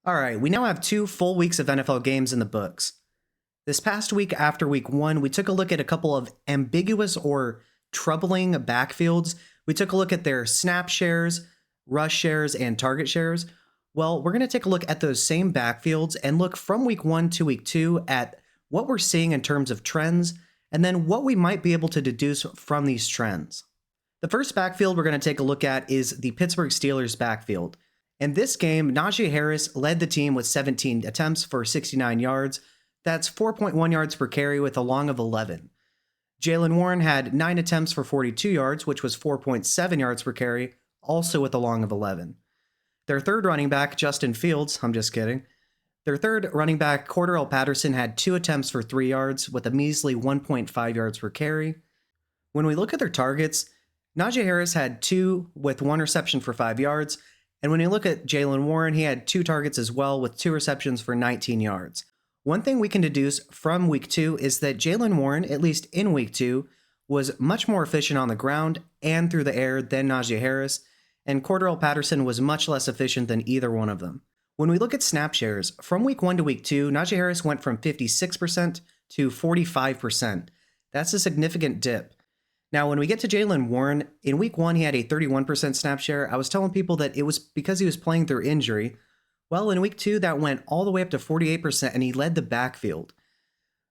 All right, we now have 2 full weeks of NFL games in the books. This past week after week 1, we took a look at a couple of ambiguous or troubling backfields. We took a look at their snap shares, rush shares, and target shares. Well, we're going to take a look at those same backfields and look from week 1 to week 2 at what we're seeing in terms of trends, and then what we might be able to deduce from these trends. The first backfield we're going to take a look at is the Pittsburgh Steelers backfield. In this game, Najee Harris led the team with 17 attempts for 69 yards. That's 4.1 yards per carry with a long of 11. Jaylen Warren had 9 attempts for 42 yards, which was 4.7 yards per carry, also with a long of 11. Their third running back, Justin Fields, I'm just kidding. Their third running back, Cordarrelle Patterson, had 2 attempts for 3 yards with a measly 1.5 yards per carry. When we look at their targets, Najee Harris had 2 with 1 reception for 5 yards. And when you look at Jaylen Warren, he had 2 targets as well with 2 receptions for 19 yards. One thing we can deduce from week 2 is that Jaylen Warren, at least in week 2, was much more efficient on the ground and through the air than Najee Harris, and Cordarrelle Patterson was much less efficient than either one of them. When we look at snap shares, from week 1 to week 2, Najee Harris went from 56% to 45%. That's a significant dip. Now, when we get to Jaylen Warren, in week 1, he had a 31% snap share. I was telling people that it was because he was playing through injury. Well, in week 2, that went all the way up to 48%, and he led the backfield.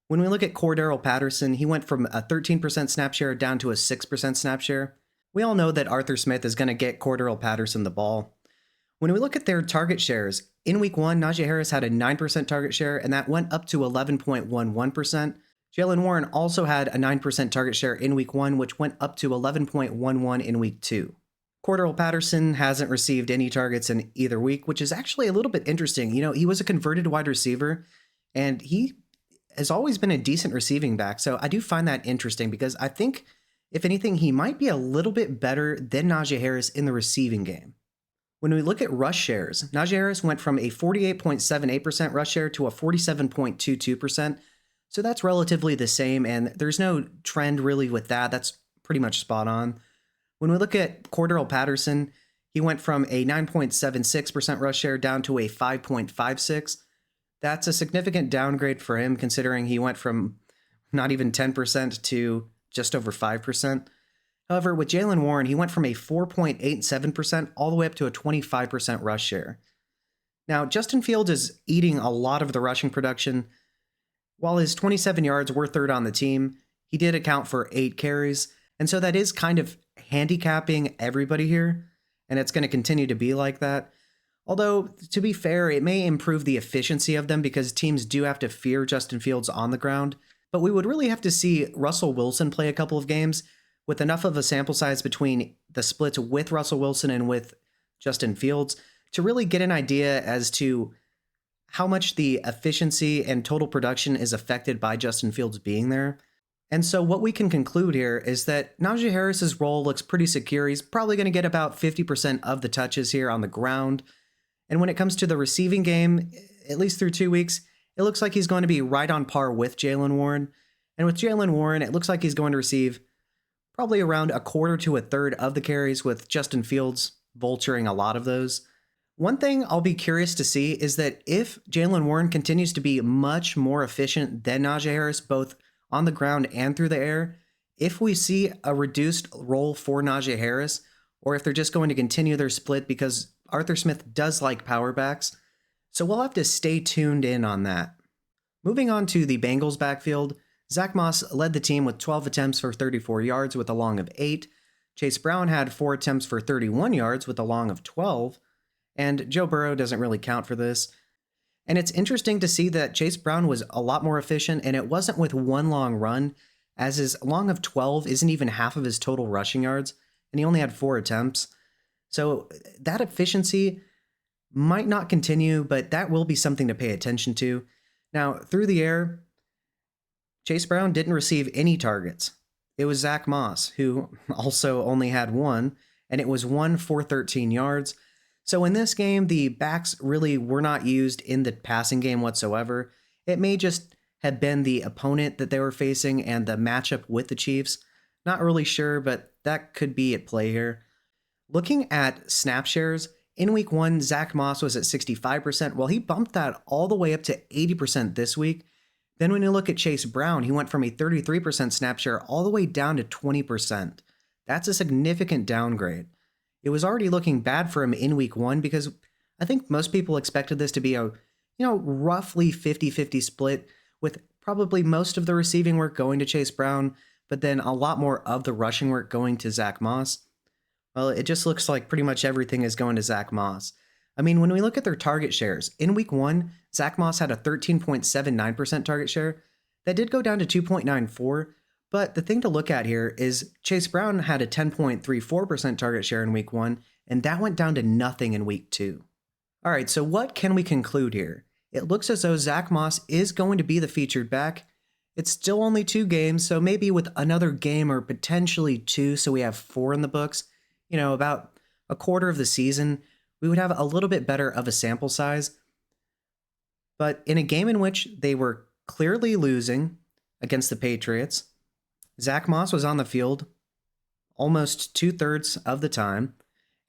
When we look at Cordarrelle Patterson, he went from a 13% snap share down to a 6% snap share. We all know that Arthur Smith is going to get Cordarrelle Patterson the ball. When we look at their target shares, in week 1, Najee Harris had a 9% target share, and that went up to 11.11%. Jaylen Warren also had a 9% target share in week 1, which went up to 11.11 in week 2. Cordarrelle Patterson hasn't received any targets in either week, which is actually a little bit interesting. You know, he was a converted wide receiver, and he has always been a decent receiving back. So I do find that interesting because I think, if anything, he might be a little bit better than Najee Harris in the receiving game. When we look at rush shares, Najee Harris went from a 48.78% rush share to a 47.22%. So that's relatively the same, and there's no trend really with that. That's pretty much spot on. When we look at Cordarrelle Patterson, he went from a 9.76% rush share down to a 5.56. That's a significant downgrade for him, considering he went from not even 10% to just over 5%. However, with Jaylen Warren, he went from a 4.87% all the way up to a 25% rush share. Now, Justin Fields is eating a lot of the rushing production. While his 27 yards were third on the team, he did account for 8 carries, and so that is kind of handicapping everybody here, and it's going to continue to be like that. Although, to be fair, it may improve the efficiency of them because teams do have to fear Justin Fields on the ground, but we would really have to see Russell Wilson play a couple of games with enough of a sample size between the splits with Russell Wilson and with Justin Fields to really get an idea as to how much the efficiency and total production is affected by Justin Fields being there. And so what we can conclude here is that Najee Harris's role looks pretty secure. He's probably going to get about 50% of the touches here on the ground. And when it comes to the receiving game, at least through 2 weeks, it looks like he's going to be right on par with Jaylen Warren. And with Jaylen Warren, it looks like he's going to receive probably around a quarter to a third of the carries, with Justin Fields vulturing a lot of those. One thing I'll be curious to see is that if Jaylen Warren continues to be much more efficient than Najee Harris, both on the ground and through the air, if we see a reduced role for Najee Harris, or if they're just going to continue their split because Arthur Smith does like power backs. So we'll have to stay tuned in on that. Moving on to the Bengals backfield, Zach Moss led the team with 12 attempts for 34 yards with a long of 8. Chase Brown had 4 attempts for 31 yards with a long of 12. And Joe Burrow doesn't really count for this. And it's interesting to see that Chase Brown was a lot more efficient, and it wasn't with one long run, as his long of 12 isn't even half of his total rushing yards, and he only had 4 attempts. So that efficiency might not continue, but that will be something to pay attention to. Now, through the air, Chase Brown didn't receive any targets. It was Zach Moss, who also only had 1, and it was 1 for 13 yards. So in this game, the backs really were not used in the passing game whatsoever. It may just have been the opponent that they were facing and the matchup with the Chiefs. Not really sure, but that could be at play here. Looking at snap shares, In week 1, Zach Moss was at 65%. Well, he bumped that all the way up to 80% this week. Then when you look at Chase Brown, he went from a 33% snap share all the way down to 20%. That's a significant downgrade. It was already looking bad for him in week 1 because I think most people expected this to be a, roughly 50-50 split with probably most of the receiving work going to Chase Brown, but then a lot more of the rushing work going to Zach Moss. Well, it just looks like pretty much everything is going to Zach Moss. I mean, when we look at their target shares, in week 1, Zach Moss had a 13.79% target share. That did go down to 2.94, but the thing to look at here is Chase Brown had a 10.34% target share in week 1, and that went down to nothing in week 2. All right, so what can we conclude here? It looks as though Zach Moss is going to be the featured back. It's still only 2 games, so maybe with another game or potentially 2, so we have 4 in the books, about a quarter of the season, we would have a little bit better of a sample size. But in a game in which they were clearly losing against the Patriots, Zach Moss was on the field almost 2/3 of the time.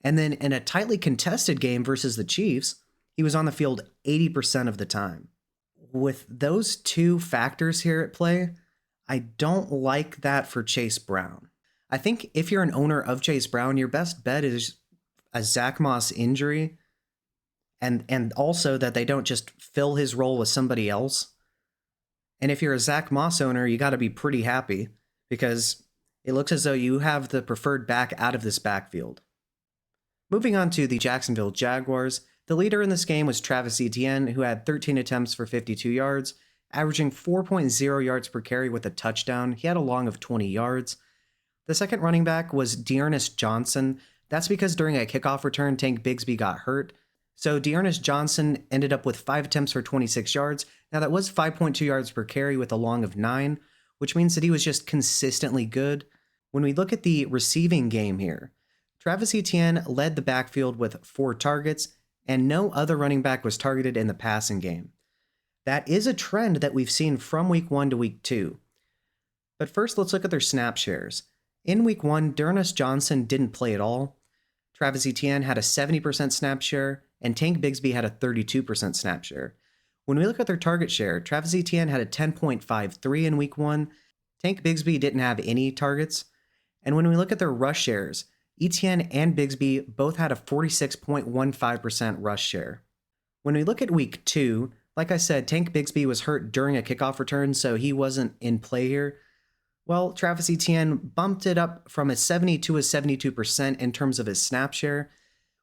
And then in a tightly contested game versus the Chiefs, he was on the field 80% of the time. With those 2 factors here at play, I don't like that for Chase Brown. I think if you're an owner of Chase Brown, your best bet is a Zach Moss injury and also that they don't just fill his role with somebody else. And if you're a Zach Moss owner, you got to be pretty happy because it looks as though you have the preferred back out of this backfield. Moving on to the Jacksonville Jaguars, the leader in this game was Travis Etienne, who had 13 attempts for 52 yards, averaging 4.0 yards per carry with a touchdown. He had a long of 20 yards. The second running back was Dearness Johnson. That's because during a kickoff return, Tank Bigsby got hurt. So Dearness Johnson ended up with 5 attempts for 26 yards. Now that was 5.2 yards per carry with a long of 9, which means that he was just consistently good. When we look at the receiving game here, Travis Etienne led the backfield with 4 targets, and no other running back was targeted in the passing game. That is a trend that we've seen from week 1 to week 2. But first, let's look at their snap shares. In week 1, Dearness Johnson didn't play at all. Travis Etienne had a 70% snap share, and Tank Bigsby had a 32% snap share. When we look at their target share, Travis Etienne had a 10.53 in week 1. Tank Bigsby didn't have any targets. And when we look at their rush shares, Etienne and Bigsby both had a 46.15% rush share. When we look at week 2, like I said, Tank Bigsby was hurt during a kickoff return, so he wasn't in play here. Well, Travis Etienne bumped it up from a 70 to a 72% in terms of his snap share,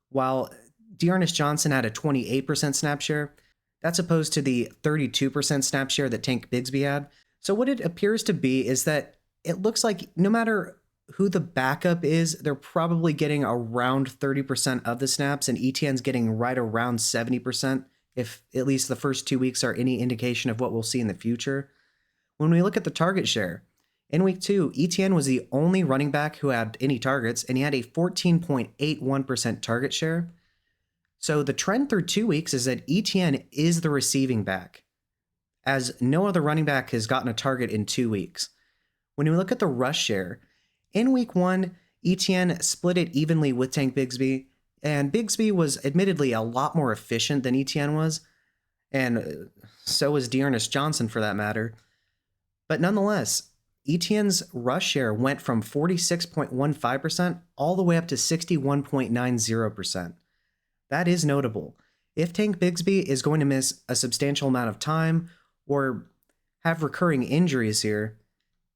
while Dearness Johnson had a 28% snap share. That's opposed to the 32% snap share that Tank Bigsby had. So what it appears to be is that it looks like no matter who the backup is, they're probably getting around 30% of the snaps, and Etienne's getting right around 70%, if at least the first 2 weeks are any indication of what we'll see in the future. When we look at the target share, in week 2, Etienne was the only running back who had any targets, and he had a 14.81% target share. So the trend through 2 weeks is that Etienne is the receiving back, as no other running back has gotten a target in 2 weeks. When we look at the rush share, in week 1, Etienne split it evenly with Tank Bigsby, and Bigsby was admittedly a lot more efficient than Etienne was, and so was Dearness Johnson for that matter. But nonetheless, Etienne's rush share went from 46.15% all the way up to 61.90%. That is notable. If Tank Bigsby is going to miss a substantial amount of time or have recurring injuries here,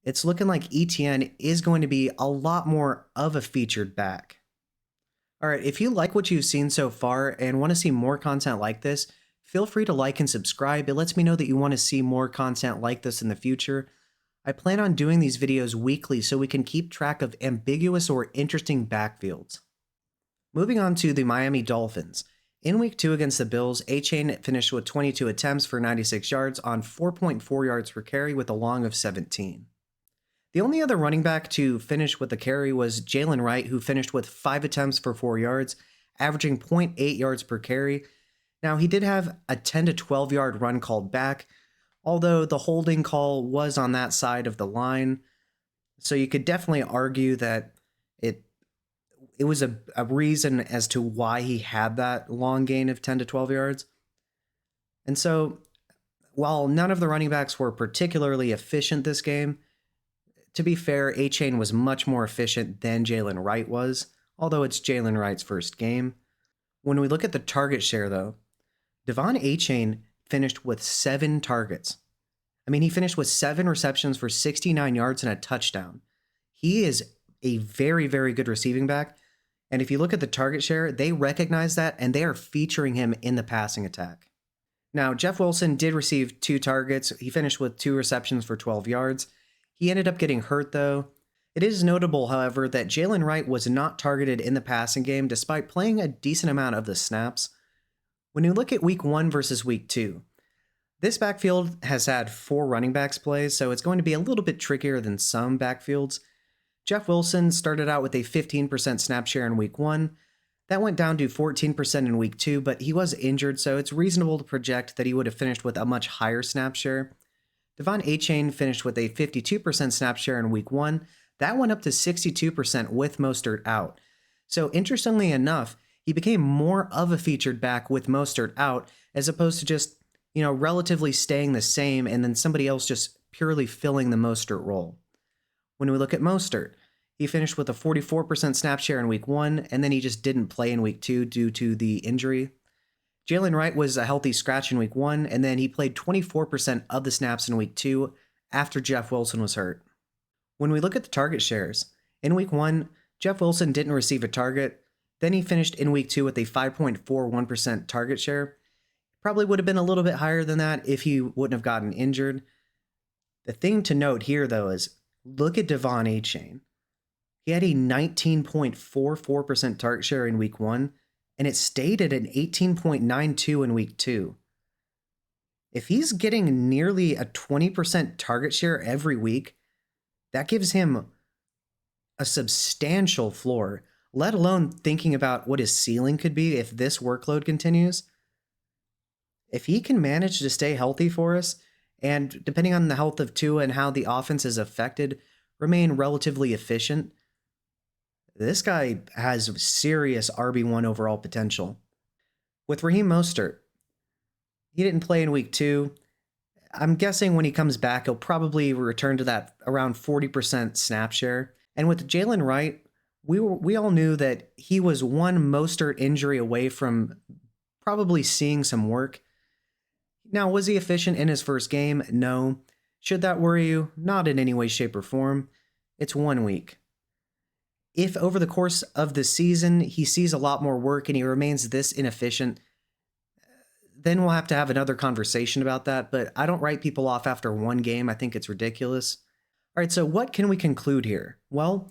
it's looking like Etienne is going to be a lot more of a featured back. All right, if you like what you've seen so far and want to see more content like this, feel free to like and subscribe. It lets me know that you want to see more content like this in the future. I plan on doing these videos weekly so we can keep track of ambiguous or interesting backfields. Moving on to the Miami Dolphins. In week 2 against the Bills, A-Chain finished with 22 attempts for 96 yards on 4.4 yards per carry with a long of 17. The only other running back to finish with a carry was Jalen Wright, who finished with 5 attempts for 4 yards, averaging 0.8 yards per carry. Now, he did have a 10 to 12 yard run called back, although the holding call was on that side of the line. So you could definitely argue that it was a reason as to why he had that long gain of 10 to 12 yards. And so, while none of the running backs were particularly efficient this game, to be fair, A-Chain was much more efficient than Jalen Wright was, although it's Jalen Wright's first game. When we look at the target share, though, Devon A-Chain finished with 7 targets. I mean, he finished with 7 receptions for 69 yards and a touchdown. He is a very, very good receiving back. And if you look at the target share, they recognize that and they are featuring him in the passing attack. Now, Jeff Wilson did receive 2 targets. He finished with 2 receptions for 12 yards. He ended up getting hurt, though. It is notable, however, that Jalen Wright was not targeted in the passing game despite playing a decent amount of the snaps. When you look at week 1 versus week 2, this backfield has had 4 running backs play, so it's going to be a little bit trickier than some backfields. Jeff Wilson started out with a 15% snap share in week 1. That went down to 14% in week 2, but he was injured, so it's reasonable to project that he would have finished with a much higher snap share. Devon A-Chain finished with a 52% snap share in week 1. That went up to 62% with Mostert out. So interestingly enough, he became more of a featured back with Mostert out as opposed to just, relatively staying the same and then somebody else just purely filling the Mostert role. When we look at Mostert, he finished with a 44% snap share in week 1, and then he just didn't play in week 2 due to the injury. Jalen Wright was a healthy scratch in week 1, and then he played 24% of the snaps in week 2 after Jeff Wilson was hurt. When we look at the target shares, in week 1, Jeff Wilson didn't receive a target. Then he finished in week 2 with a 5.41% target share. Probably would have been a little bit higher than that if he wouldn't have gotten injured. The thing to note here, though, is look at Devon A-Chain. He had a 19.44% target share in week 1, and it stayed at an 18.92 in week 2. If he's getting nearly a 20% target share every week, that gives him a substantial floor, let alone thinking about what his ceiling could be if this workload continues. If he can manage to stay healthy for us, and depending on the health of Tua and how the offense is affected, remain relatively efficient, this guy has serious RB1 overall potential. With Raheem Mostert, he didn't play in week 2. I'm guessing when he comes back, he'll probably return to that around 40% snap share. And with Jalen Wright, we all knew that he was one Mostert injury away from probably seeing some work. Now, was he efficient in his first game? No. Should that worry you? Not in any way, shape, or form. It's 1 week. If over the course of the season he sees a lot more work and he remains this inefficient, then we'll have to have another conversation about that, but I don't write people off after 1 game. I think it's ridiculous. All right, so what can we conclude here? Well,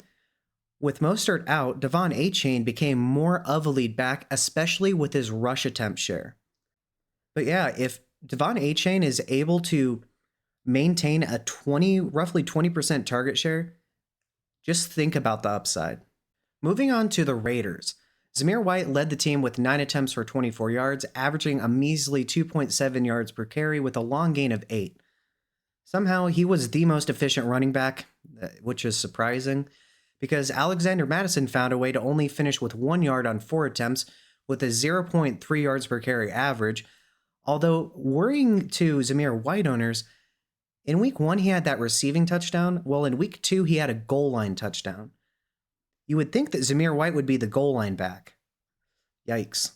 with Mostert out, Devon A-Chain became more of a lead back, especially with his rush attempt share. But yeah, if Devon A-Chain is able to maintain a roughly 20% target share, just think about the upside. Moving on to the Raiders. Zamir White led the team with 9 attempts for 24 yards, averaging a measly 2.7 yards per carry with a long gain of 8. Somehow, he was the most efficient running back, which is surprising, because Alexander Mattison found a way to only finish with 1 yard on 4 attempts with a 0.3 yards per carry average. Although, worrying to Zamir White owners, in week 1 he had that receiving touchdown, while in week 2 he had a goal line touchdown. You would think that Zamir White would be the goal line back. Yikes.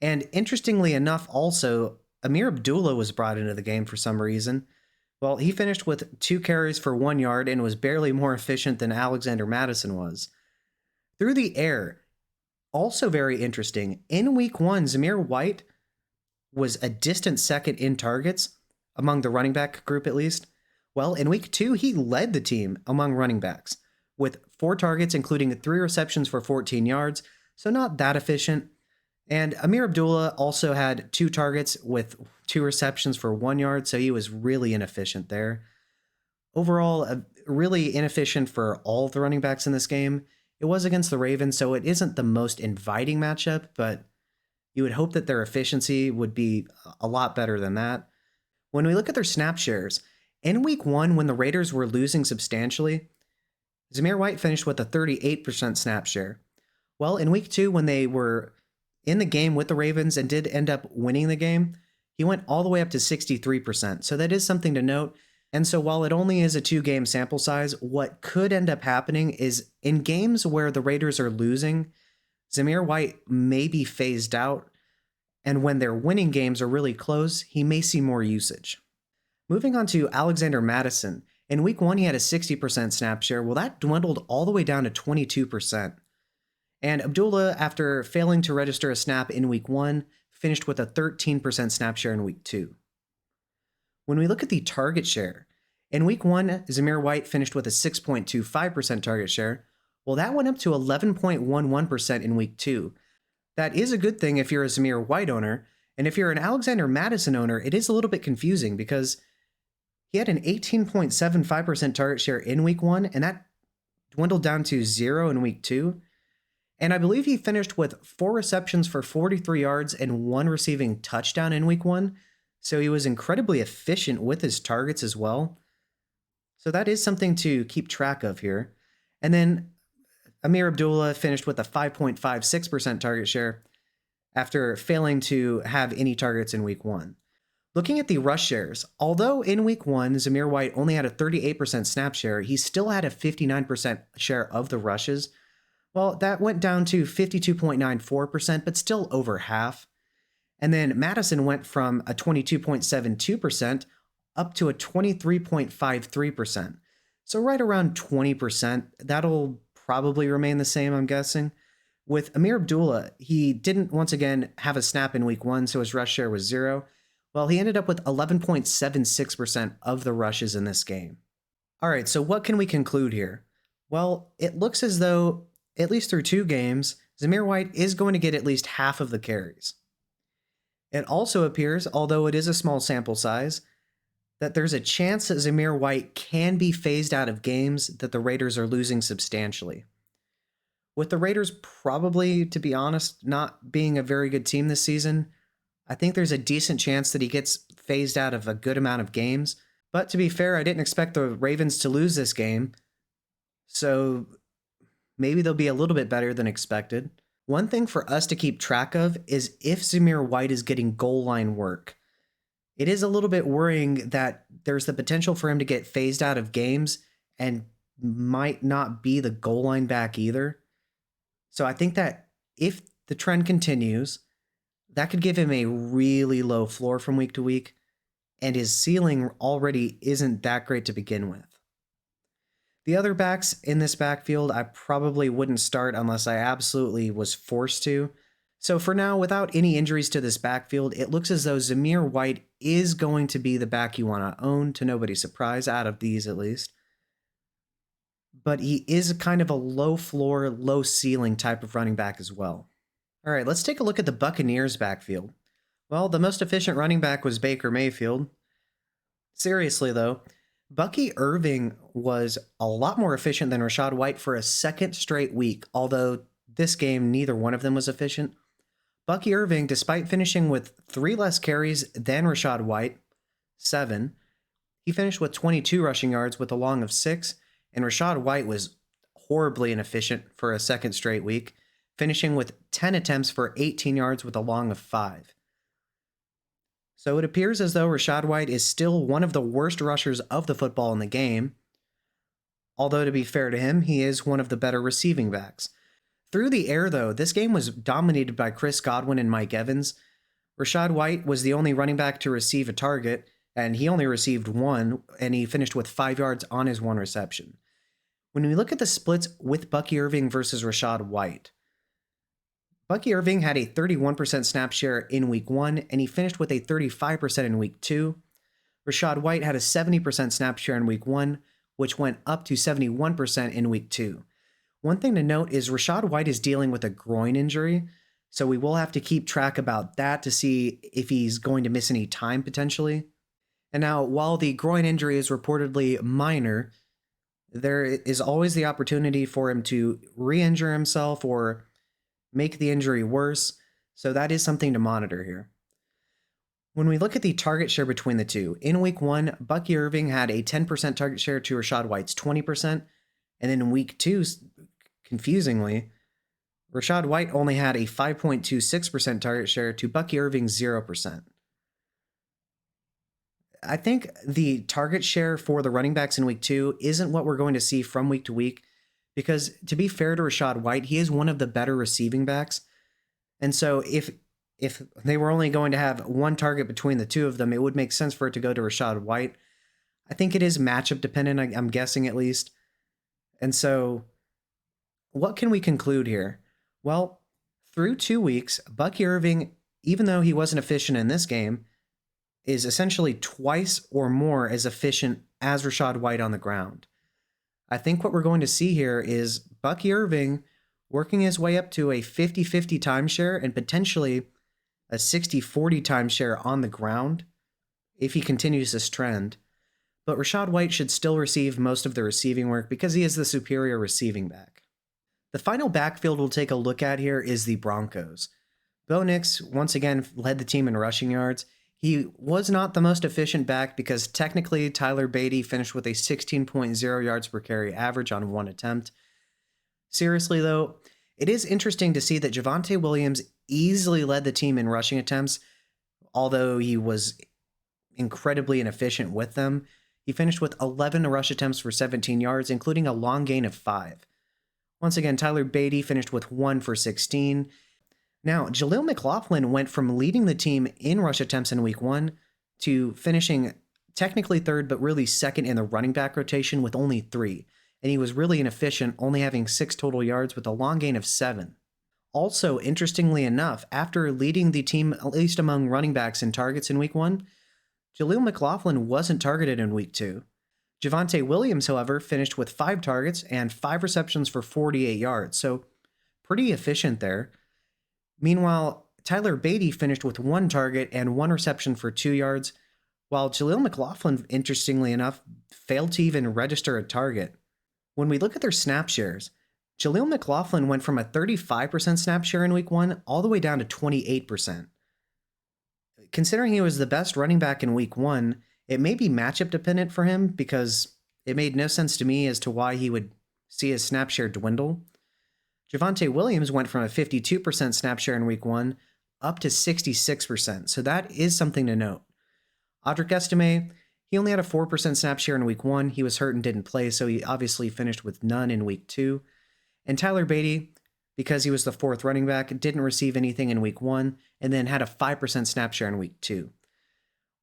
And interestingly enough, also, Amir Abdullah was brought into the game for some reason. Well, he finished with 2 carries for 1 yard and was barely more efficient than Alexander Mattison was. Through the air, also very interesting, in week 1, Zamir White was a distant second in targets, among the running back group at least. Well, in week 2, he led the team among running backs, with 4 targets, including 3 receptions for 14 yards, so not that efficient. And Amir Abdullah also had 2 targets with 2 receptions for 1 yard, so he was really inefficient there. Overall, really inefficient for all of the running backs in this game. It was against the Ravens, so it isn't the most inviting matchup, but you would hope that their efficiency would be a lot better than that. When we look at their snap shares, in week 1, when the Raiders were losing substantially, Zamir White finished with a 38% snap share. Well, in week 2, when they were in the game with the Ravens and did end up winning the game, he went all the way up to 63%. So that is something to note. And so while it only is a 2-game sample size, what could end up happening is in games where the Raiders are losing, Zamir White may be phased out. And when their winning games are really close, he may see more usage. Moving on to Alexander Mattison. In week 1, he had a 60% snap share. Well, that dwindled all the way down to 22%. And Abdullah, after failing to register a snap in week 1, finished with a 13% snap share in week 2. When we look at the target share, in week 1, Zamir White finished with a 6.25% target share. Well, that went up to 11.11% in week 2. That is a good thing if you're a Zamir White owner, and if you're an Alexander Mattison owner, it is a little bit confusing because he had an 18.75% target share in week 1, and that dwindled down to 0 in week 2. And I believe he finished with 4 receptions for 43 yards and 1 receiving touchdown in week 1. So he was incredibly efficient with his targets as well. So that is something to keep track of here. And then Amir Abdullah finished with a 5.56% target share after failing to have any targets in week 1. Looking at the rush shares, although in week 1, Zamir White only had a 38% snap share, he still had a 59% share of the rushes. Well, that went down to 52.94%, but still over half. And then Mattison went from a 22.72% up to a 23.53%. So right around 20%. That'll probably remain the same, I'm guessing. With Amir Abdullah, he didn't once again have a snap in week 1, so his rush share was 0. Well, he ended up with 11.76% of the rushes in this game. All right, so what can we conclude here? Well, it looks as though, at least through 2 games, Zamir White is going to get at least half of the carries. It also appears, although it is a small sample size, that there's a chance that Zamir White can be phased out of games that the Raiders are losing substantially. With the Raiders probably, to be honest, not being a very good team this season, I think there's a decent chance that he gets phased out of a good amount of games. But to be fair, I didn't expect the Ravens to lose this game, so maybe they'll be a little bit better than expected. One thing for us to keep track of is if Zamir White is getting goal line work. It is a little bit worrying that there's the potential for him to get phased out of games and might not be the goal line back either. So I think that if the trend continues, that could give him a really low floor from week to week, and his ceiling already isn't that great to begin with. The other backs in this backfield, I probably wouldn't start unless I absolutely was forced to. So for now, without any injuries to this backfield, it looks as though Zamir White is going to be the back you want to own, to nobody's surprise, out of these at least. But he is kind of a low floor, low ceiling type of running back as well. All right, let's take a look at the Buccaneers backfield. Well, the most efficient running back was Baker Mayfield. Seriously though, Bucky Irving was a lot more efficient than Rachaad White for a second straight week, although this game neither one of them was efficient. Bucky Irving, despite finishing with 3 less carries than Rachaad White, 7, he finished with 22 rushing yards with a long of 6, and Rachaad White was horribly inefficient for a second straight week, finishing with 10 attempts for 18 yards with a long of 5. So it appears as though Rachaad White is still one of the worst rushers of the football in the game, although to be fair to him, he is one of the better receiving backs. Through the air, though, this game was dominated by Chris Godwin and Mike Evans. Rachaad White was the only running back to receive a target, and he only received 1, and he finished with 5 yards on his 1 reception. When we look at the splits with Bucky Irving versus Rachaad White, Bucky Irving had a 31% snap share in week 1, and he finished with a 35% in week 2. Rachaad White had a 70% snap share in week 1, which went up to 71% in week 2. One thing to note is Rachaad White is dealing with a groin injury, so we will have to keep track about that to see if he's going to miss any time potentially. And now, while the groin injury is reportedly minor, there is always the opportunity for him to re-injure himself or make the injury worse, so that is something to monitor here. When we look at the target share between the two, in week 1, Bucky Irving had a 10% target share to Rachaad White's 20%, and then in week 2, confusingly, Rachaad White only had a 5.26% target share to Bucky Irving's 0%. I think the target share for the running backs in week 2 isn't what we're going to see from week to week, because to be fair to Rachaad White, he is one of the better receiving backs. And so if they were only going to have one target between the two of them, it would make sense for it to go to Rachaad White. I think it is matchup dependent, I'm guessing at least. And so what can we conclude here? Well, through 2 weeks, Bucky Irving, even though he wasn't efficient in this game, is essentially twice or more as efficient as Rachaad White on the ground. I think what we're going to see here is Bucky Irving working his way up to a 50-50 timeshare and potentially a 60-40 timeshare on the ground if he continues this trend. But Rachaad White should still receive most of the receiving work because he is the superior receiving back. The final backfield we'll take a look at here is the Broncos. Bo Nix once again led the team in rushing yards. He was not the most efficient back because technically Tyler Beatty finished with a 16.0 yards per carry average on one attempt. Seriously though, it is interesting to see that Javonte Williams easily led the team in rushing attempts, although he was incredibly inefficient with them. He finished with 11 rush attempts for 17 yards, including a long gain of 5. Once again, Tyler Beatty finished with 1 for 16. Now, Jaleel McLaughlin went from leading the team in rush attempts in week 1 to finishing technically third, but really second in the running back rotation with only 3. And he was really inefficient, only having 6 total yards with a long gain of 7. Also, interestingly enough, after leading the team, at least among running backs in targets in week 1, Jaleel McLaughlin wasn't targeted in week 2. Javonte Williams, however, finished with 5 targets and 5 receptions for 48 yards, so pretty efficient there. Meanwhile, Tyler Beatty finished with 1 target and 1 reception for 2 yards, while Jaleel McLaughlin, interestingly enough, failed to even register a target. When we look at their snap shares, Jaleel McLaughlin went from a 35% snap share in week 1 all the way down to 28%. Considering he was the best running back in week 1, it may be matchup dependent for him because it made no sense to me as to why he would see his snap share dwindle. Javonte Williams went from a 52% snap share in week 1 up to 66%, so that is something to note. Audric Estime, he only had a 4% snap share in week 1. He was hurt and didn't play, so he obviously finished with none in week 2. And Tyler Beatty, because he was the 4th running back, didn't receive anything in week 1 and then had a 5% snap share in week 2.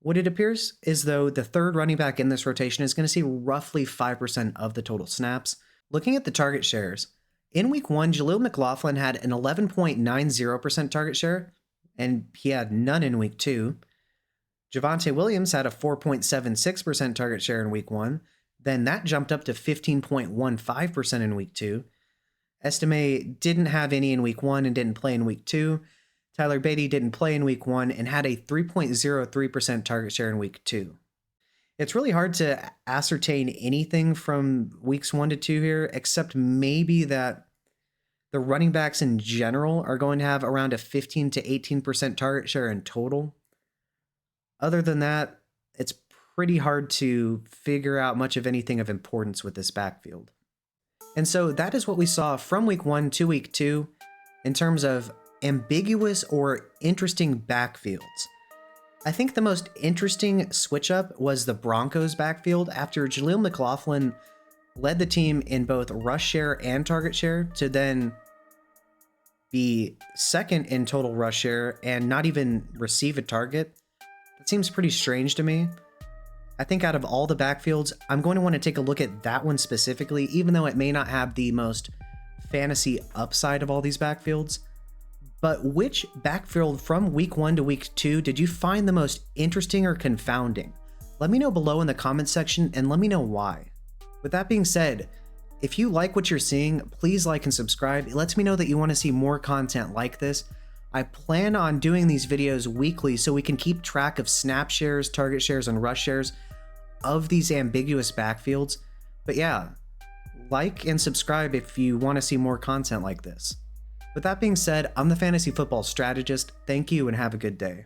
What it appears is though the 3rd running back in this rotation is going to see roughly 5% of the total snaps. Looking at the target shares, in week 1, Jaleel McLaughlin had an 11.90% target share, and he had none in week 2. Javonte Williams had a 4.76% target share in week 1, then that jumped up to 15.15% in week 2. Estime didn't have any in week 1 and didn't play in week 2. Tyler Beatty didn't play in week 1 and had a 3.03% target share in week 2. It's really hard to ascertain anything from weeks 1 to 2 here, except maybe that the running backs in general are going to have around a 15 to 18% target share in total. Other than that, it's pretty hard to figure out much of anything of importance with this backfield. And so that is what we saw from week 1 to week 2 in terms of ambiguous or interesting backfields. I think the most interesting switch up was the Broncos backfield after Jaleel McLaughlin led the team in both rush share and target share to then be 2nd in total rush share and not even receive a target. That seems pretty strange to me. I think out of all the backfields, I'm going to want to take a look at that one specifically, even though it may not have the most fantasy upside of all these backfields. But which backfield from week 1 to week 2 did you find the most interesting or confounding? Let me know below in the comments section and let me know why. With that being said, if you like what you're seeing, please like and subscribe. It lets me know that you want to see more content like this. I plan on doing these videos weekly so we can keep track of snap shares, target shares, and rush shares of these ambiguous backfields. But yeah, like and subscribe if you want to see more content like this. With that being said, I'm the Fantasy Football Strategist. Thank you and have a good day.